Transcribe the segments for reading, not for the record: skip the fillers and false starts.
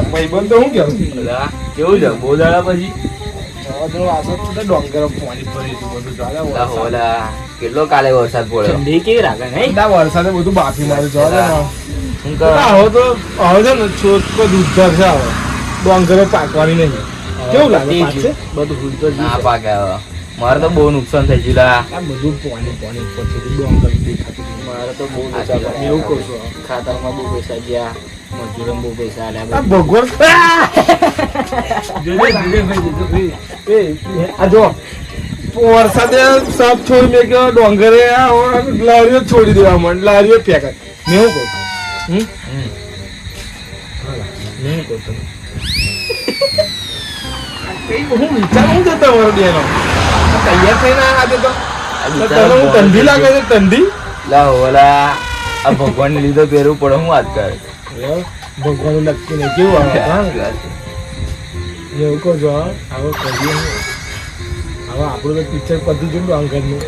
ભાઈબંધ તો હું કેવું કેવું છે બહુ દાડા પછી ડોંગર પાણી ભરી બધું કેટલો કાલે વરસાદ પડ્યો ઠંડી કેવી રાખે નહીં વરસાદે બધું બાફી માર્યું શું કરો હવે તો હવે છે ને છોકરો દૂધધાર છે હવે ડોંગરો પાકવાની નહીં કેવું લાગે પાકશે? બધું ફૂલ તો ના પાકે હવે મારે તો બહુ નુકસાન થઈ ગયું લા. આ બધું પાણી ઉપર ડોંગર દેખાતું મારે તો બહુ નુકસાન એવું કહું છું ખાતરમાં બહુ પૈસા ગયા મજૂરમ બહુ પૈસા આ આલ્યા ભગવાન આ જો વરસાદે સાપ છોડી મેં કે ડોંગરે લારીઓ છોડી દેવા માંડ લારીઓ ફેંક મેં એવું કહું મેં કહું હું વિચારું છે તમારો બેનો તૈયાર થઈને આજે તો તને હું ઠંડી લાગે છે ઠંડી લા ઓલા આ ભગવાન લીધો પહેરવું પડે હું વાત કરે ભગવાન નક્કી નહીં કેવું આવે એવું કહો છો હવે કરીએ હવે આપણું તો પિક્ચર પતી ગયું ડોંગરનું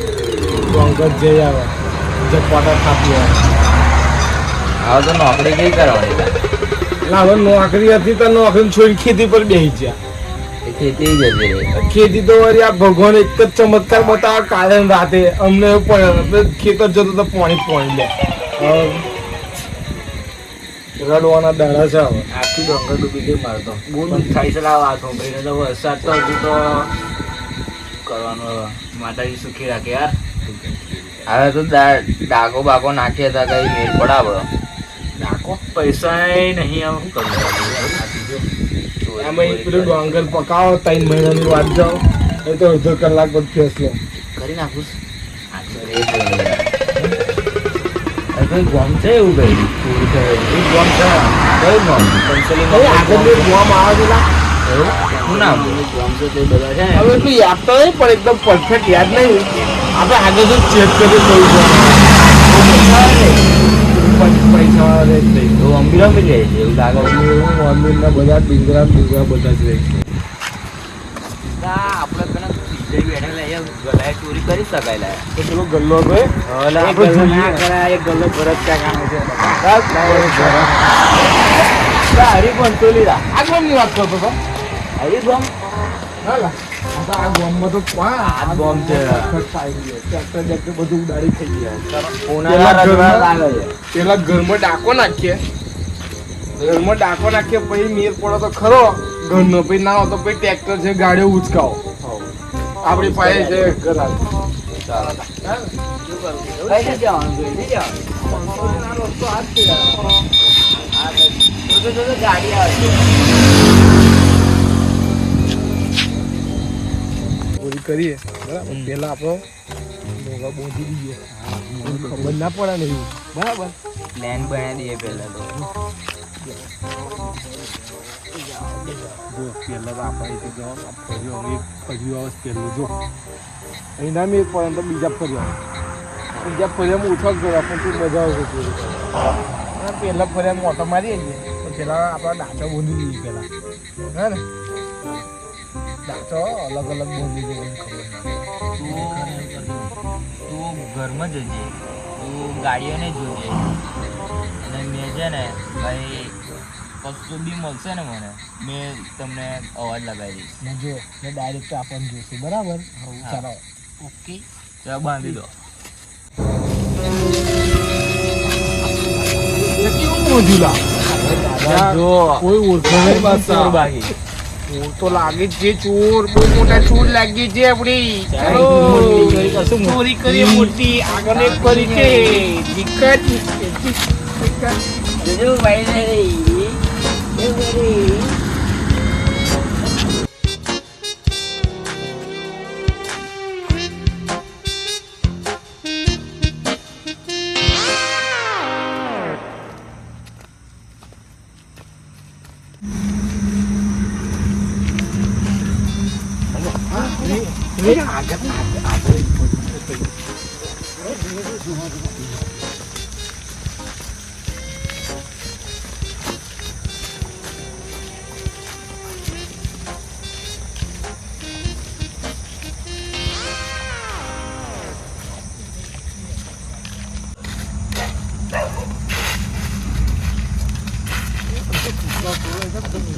ડોંગર જઈ આવે જપાટા થાપી હવે તો નોકરી કઈ કરવાની એટલે હવે નોકરી હતી તો નોકરી છોડી ખેતી પર બેસી ગયા ખેતી જ હતી ખેતી તો વળી આ ભગવાન એક જ ચમત્કાર બતાવે કાલે ને રાતે અમને એવું પડે ખેતર જતો તો પાણી લે રડવાના દાડા છે હવે આખી ડોંગર ડૂબી ગઈ મારતો બહુ થાય છે લાવ આ છોકરીને તો વરસાદ તો હજુ તો કરવાનો માતાજી સુખી રાખે યાર હવે તો ડાકો બાકો નાખ્યા હતા કઈ મેળ પડાવો ડાકો પૈસા નહીં હવે શું કરવું એમાં પેલું ડોંગર પકાવો 3 મહિનાની વાત જાઓ એ તો અડધો કલાક પછી ફેસલો કરી નાખું ગોમ છે એવું કઈ ગોમ છે કયું ગોમ આગળ ગોમ આવે છે એવું શું નામ ગોમ છે તે બધા છે હવે એટલું યાદ તો નહીં પણ એકદમ પરફેક્ટ યાદ નહીં આપણે આગળ તો ચેક કરી કહ્યું પૈસા રહે જ નહીં તો અંબીરા બી જાય છે એવું લાગે અમીરના બધા ડીંગરા બધા જ રહે છે આપણે પેલા ગલાએ ચોરી કરી શકાય લા તો પેલો ગલ્લો ભાઈ ગલ્લો ભરત ક્યાં હરિભંતોલી આ ગોમની વાત કરતો હતો હરિભમ આ ગોમમાં તો આ ગોમ છે ટ્રેક્ટર બધું ઉડાડી થઈ ગયા પેલા ઘરમાં ડાકો નાખીએ પછી મેર પડો તો ખરો ઘરનો પછી ના હોય તો પછી ટ્રેક્ટર છે ગાડીઓ ઉચકાવો આપણી પાસે છે ઘર ગાડી આવે પૂરી કરીએ બરાબર પેલા આપણો મોગા બોધી દઈએ ખબર ના પડે ને એવું બરાબર પ્લાન બનાવી દઈએ પહેલા તો જો પેલા તો આપણે ફર્યું પેલું જો એના મેં પડે તો બીજા ફર્યામાં ઓછા જ ગયા પણ શું મજા આવશે પહેલા ફર્યામાં ઓટો મારીએ છીએ તો પેલા આપણા દાંતો બોંધી દઈએ પેલા હે ને દાંતો અલગ અલગ બોંધી દઈએ ખબર તું ઘરમાં જજે તું ગાડીઓને જોજે અને મેં છે ને ભાઈ કશું બી મળશે ને મને મેં તમને અવાજ લગાવી દઈશ જો મેં ડાયરેક્ટ આપણને જોઈશું બરાબર ચાલો ઓકે ચાલો બાંધી દો કેવું મોજુલા જો કોઈ ઓળખાણ ચોર બાકી ચોર તો લાગે છે ચોર બહુ મોટા ચોર લાગી છે આપડી ચોરી કરી મોટી આગળ એક કરી છે દિક્કત જો ભાઈ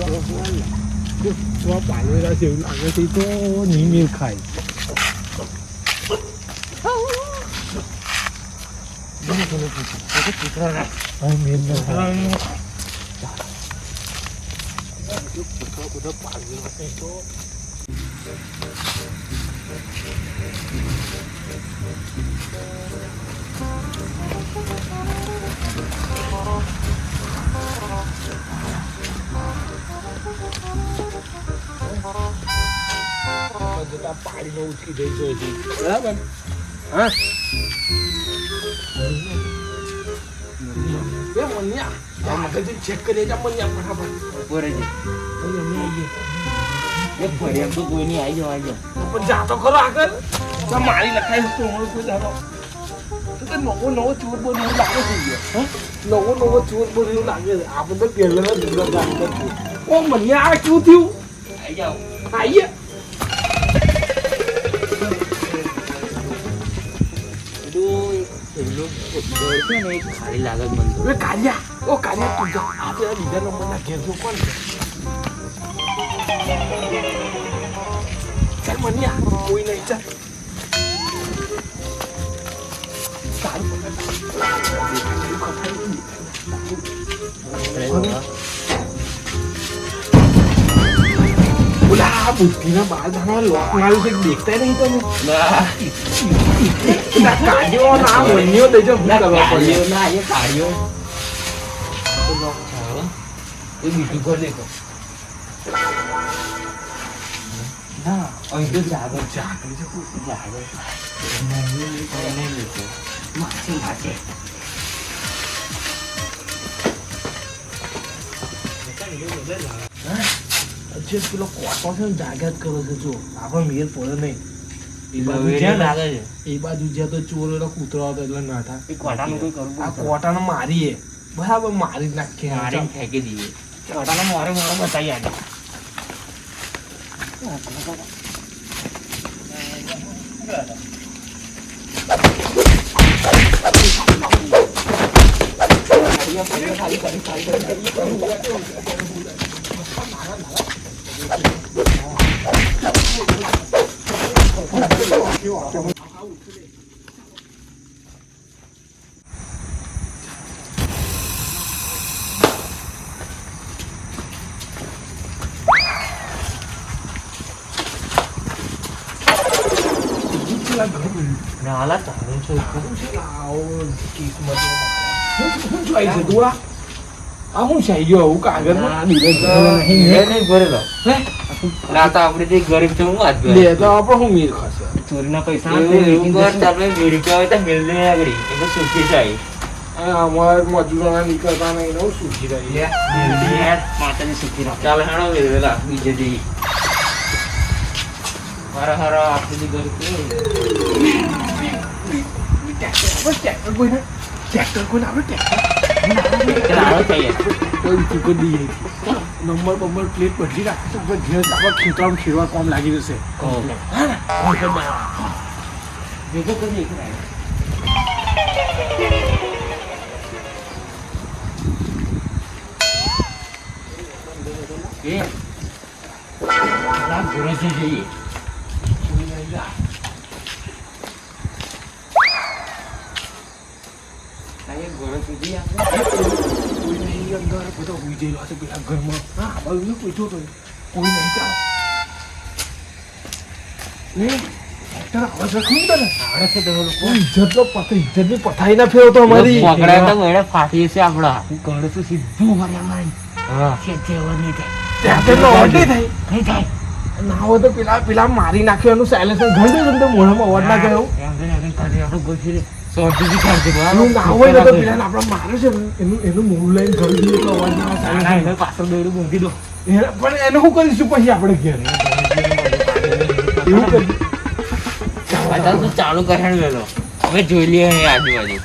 તો પાલવેરા છે એવું લાગે છે તો નહીં મેળ ખાય પાણીનો ઉચકી જઈ ગયો છે બરાબર હા ચેક કરી કોઈ નહીં આવી જાવ પણ જાતો ખરો આગળ મારી લખાય કોઈ જાતો નવો નવો ચોર બોલ એવું લાગે છે નવો નવો ચોર બોલ એવું લાગે છે આપણે તો પહેલા ઓ મને આ શું થયું આવી જાઓ આઈએ ખાલી લાગે મને કાલિયા તું જા આપણે બીજા નંબરના ઘેર જો કોણ છે ચાલ મનિયા કોઈ નહીં ચાલ બોલા બુદ્ધિના બાર દાણા લોક મારું છે દેખતા નહીં તમે કાઢ્યો ના મન્યો દેજો હું કરવા પડ્યો ના એ કાઢ્યો તો લોક થયો એ બીજું ઘર લેતો ના અહીં તો જાગર જાગરી છે જાગર નહીં લેતો માછી માટે જે પેલો કોટો છે ને જાગ્યાત કરો છે જો આપણે મેર પડે નહીં એ બાજુ હવે જ્યાં લાગે છે એ બાજુ જ્યાં તો ચોર એનો કૂતરો આવતો એટલે નાઠા એ કોટાનું કોઈ કરવું આ કોટાને મારીએ બરાબર મારી જ નાખીએ મારી ફેંકી દઈએ કોટાનો મોરે મોરે બતાવી આજે નાલા તારું છે હું છે ગયો હું કાગળ નહીં ભરેલો ના તો આપણે જે ગરીબ છે હું વાત લે તો આપણે હું મીર ખાશે ચોરીના પૈસા મિલ દે આગળ એટલે સુખી જાય અમારે મજૂરોના નીકળતા નહીં ને સુખી રહી માતાજી સુખી રહે ચાલ હેણો મેળવેલા બીજે જઈએ હર હર આપણે ગરીબ ટ્રેક્ટર કોઈને આપણે નંબર બંબર પ્લેટ બદલી રાખે તો ઘેર આપણે ખેતરમાં ખેડવા કોમ લાગી જશે ભેગો કરી જઈએ કોઈ નહીં અંદર બધા ઉઈ જયેલો હશે પેલા ઘરમાં હા બાજુ કોઈ જોતો કોઈ નહીં ચાલ ઇજ્જતની પથારી ના ફેરવતો અમારી ફાટી છે આપડા ઘરે તો સીધું મારી નહીં થાય ના હોય તો પેલા મારી નાખ્યો એનું સાયલેન્સર ઘર મોઢામાં અવાજ ના ગયો ના હોય ને તો પેલા આપડે મારે છે ને એનું મોઢું લઈને ઘર જઈએ તો અવાજ ના આવે પાછળ દોડું મૂકી દો પણ એને શું કરીશું પછી આપણે ઘેર એવું કરી તું ચાલુ કરે વેલો હવે જોઈ લઈએ અહીં આજુબાજુ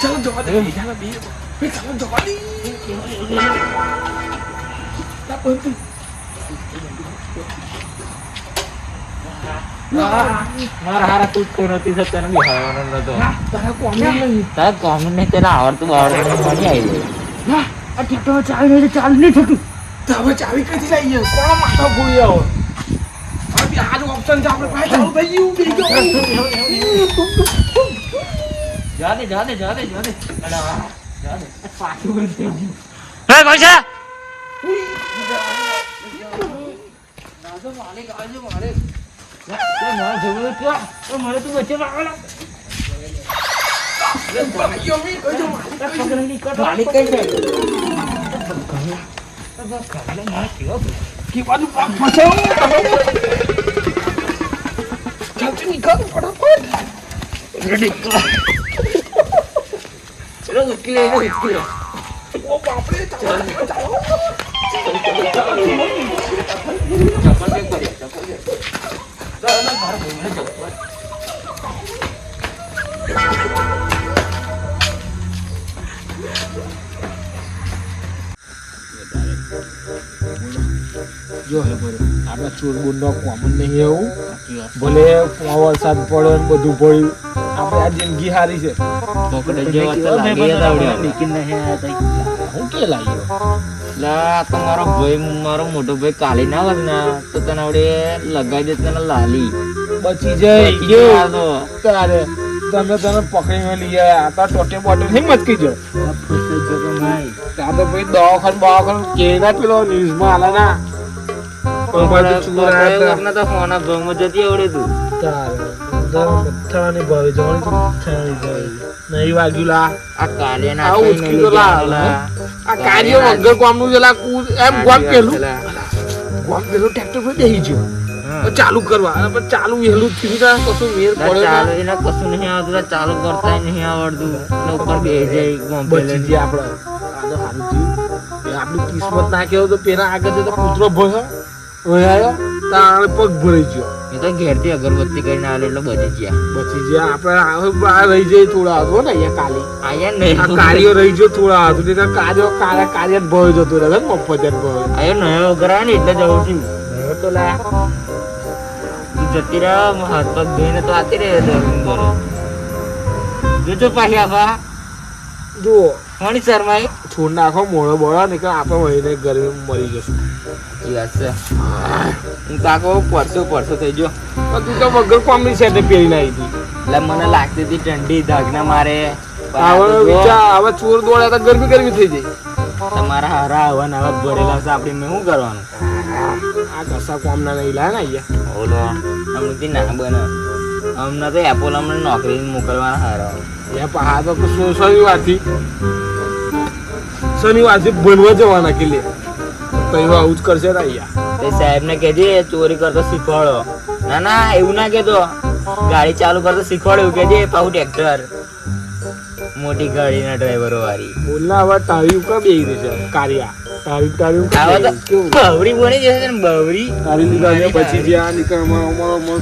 ચાલો જવા દે ચાલો જવા દે મારા હારા કૂદતો નથી સત્તાનો બી હારવાનો નતો. તારા કોમી નહીં. તારે કોમન નહીં તેને આવડતું મળી આવી આ ટીકટોક ચાવી નહીં ચાલુ નહીં થતું. તો હવે ચાવી કઈથી લાવીએ? કોણ માથા ફોડી આવો? આ આજ ઓપ્શન છે આપણે પાસે ચાલુ થઈ ગયું. જાને પાછું બંધ થઈ ગયું. હે પૈસા મારે તું વચ્ચે પાગળ જો હે બોલો આપણા ચોરબુર નો કોમન નહીં એવું ભલે વરસાદ પડે ને બધું પડ્યું આપણે આ જિંદગી હારી છે હું કે લાગ્યો મારો મોટો ભાઈ કાલી ના હોત ને તો તને આવડે લગાઈ દે તને લાલી બચી જાય તારે તમે તને પકડીને લઈ આવ્યા તો ટોટે બોટે નહીં મચકી જો ત્યાં તો ભાઈ દવાખાન કેના પેલો ન્યૂઝમાં આલા ના નહીં વાગ્યું લા આ કાર્ય વગર ગામનું જેલા એમ ગામ પેલું ટ્રેક્ટર પર બેસી ગયો ચાલુ કરવા અને પછી ચાલુ વહેલું થયું કશું મેર પડે કશું નહીં આવતું ચાલુ કરતા નહીં આવડતું ઉપર બેસી જાય બચી જાય આપડે આ તો સારું થયું આપણી કિસ્મત ના કેવો તો પેલા આગળ જતો કૂતરો ભયો આવ્યો તારે પગ ભરાઈ ગયો એ તો ઘેરથી અગરબત્તી કરીને આવે એટલે બચી ગયા આપણે રહી જાય થોડા હતો ને અહીંયા કાલે આયા નહીં આ કાર્યો રહી ગયો થોડા હતું ને કાર્ય ભયો જતો રહે મફત ભયો આયો નયો કરાવે ને એટલે જવું છું તો લા જતી રહ્યા હાથ પગ ધોઈને તો આતી રહે જોજો પાછી આવા જુઓ કોની શર્માઈ છોડ નાખો મોડો બોળો ને કે આપણે વહીને ગરમી મરી જશું વાત છે હું કાકો પરસો થઈ ગયો તું તો વગર કોમની સેટે પહેરીને આવી હતી એટલે મને લાગતી હતી ઠંડી ધાગના મારે હવે ચોર દોડ્યા તો ગરમી થઈ જાય તમારા હારા હવન આવા ભરેલા છે આપણે મેં શું કરવાનું આ કશા કોમના નહીં લાય ને અહીંયા ઓલો હમણાંથી ના બને હમણાં તો એપોલ હમણાં નોકરી મોકલવાના હારા હા તો શનિવારથી બનવા જવાના કે લે તો એવું આવું જ કરશે ને અહીંયા તે સાહેબ ને કહેજે ચોરી કરતો શીખવાડો ના એવું ના કેતો ગાડી ચાલુ કરતો શીખવાડો એવું કહેજે પાછું ટ્રેક્ટર મોટી ગાડીના ડ્રાઈવરો વાળી બોલના હવે તારી ઉપર બેહી રહેશે કાર્યા તારી બવરી બની જશે ને બવરી તારી લીધા પછી જે આ નીકળવામાં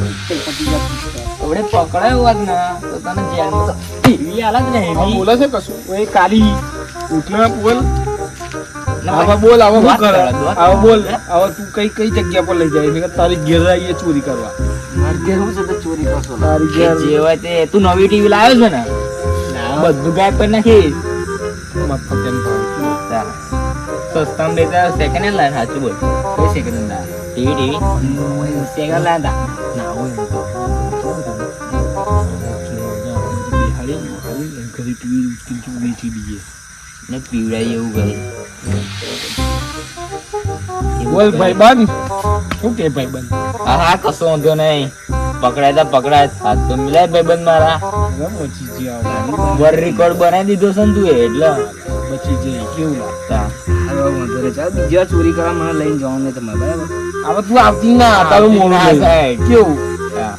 આપણે પકડાયો હોત ને તો તને જેલમાં તો એવી હાલત ને એવી બોલે છે કશું એ કાલી ઉઠના બોલ હવે બોલ હવે શું કરે હવે બોલ હવે તું કઈ જગ્યા પર લઈ જાય એટલે તારી ઘેર આવીએ ચોરી કરવા મારી ઘેર હું છે તો ચોરી કરશો તારી ઘેર જે હોય તે તું નવી ટીવી લાવ્યો છે ને બધું ગાયબ કરી નાખી મત પતન સસ્તામાં લેતા સેકન્ડ હેન્ડ લાય સાચું બોલ કઈ સેકન્ડ હેન્ડ ટીવી સેકન્ડ લાયા ના હોય ને પીવડાય એવું કરે બોલ ભાઈબંધ શું કે ભાઈબંધ હા કશો વાંધો નહીં પકડાય હાથ તો મિલાય ભાઈબંધ મારા વર રેકોર્ડ બનાવી દીધો છે ને તું એટલે બચી જાય કેવું લાગતા બીજી વાર ચોરી કરવા મને લઈને જવાનું નહીં તમે બરાબર હવે તું આવતી ના તારું મોડું કેવું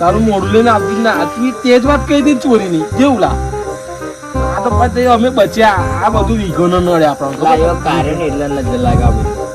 તારું મોડું લઈને આવતી ના તું તેજ વાત કહી દી ચોરી ની કેવું લા આ તો પછી અમે બચ્યા આ બધું વીઘો નો નડે આપણને કારણ એટલે નજર લાગે આ બધું